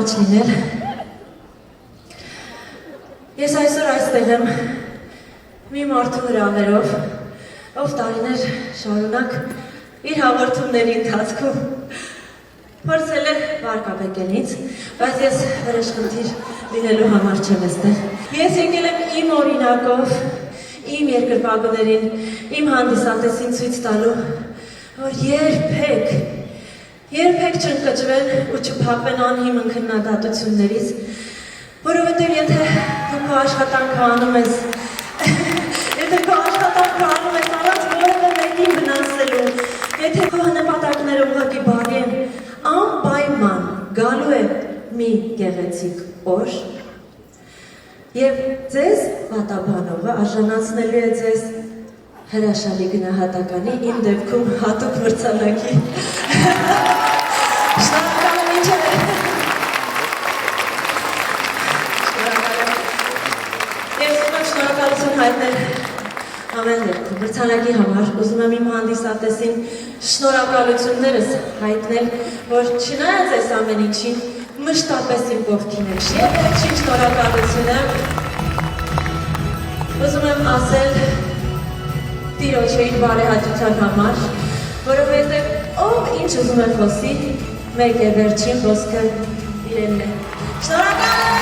կանաչ լինել։ Ես այսօր այստեղ եմ մի մարդու հրավերով, ով տարիներ շարունակ իր հաղորդումների ընթացքում փորձել է վարկաբեկել ինձ, բայց ես վրեժխնդիր լինելու համար չեմ այստեղ։ Ես եկել եմ իմ օրինակով, իմ երկրպագուներին, իմ հանդիսատեսին ցույց տալու, որ երբեք չընկճվեն ու չփակվեն անհիմն քննադատություններից, որովհետև եթե դու քո աշխատանքը անում ես, առանց որևէ մեկին վնասելու, եթե քո նպատակները ուղղակի բարի են, անպայման գալու է մի գեղեցիկ օր և ձեզ պատաբանողը արժանացնելու է ձեզ հրաշալի գնահատականի, իմ դեպքում հատուկ մրցանակի։ Շնորհակալ եմ ինչեր։ Ես ուզում եմ շնորհակալություն հայտնել ամեն դեպքում մրցանակի համար, ուզում եմ իմ հանդիսատեսին շնորհակալություններս հայտնել, որ չնայած այս ամեն ինչին, մշտապես իմ կողքին եք։ Եվ վերջին շնորհակալությունը ուզում եմ ասել Տիրոջը իր բարեհաճության համար, որովհետև ով ինչ ուզում է խոսի, մեկ է վերջին խոսքը իրենն է։ Շնորհակալ եմ։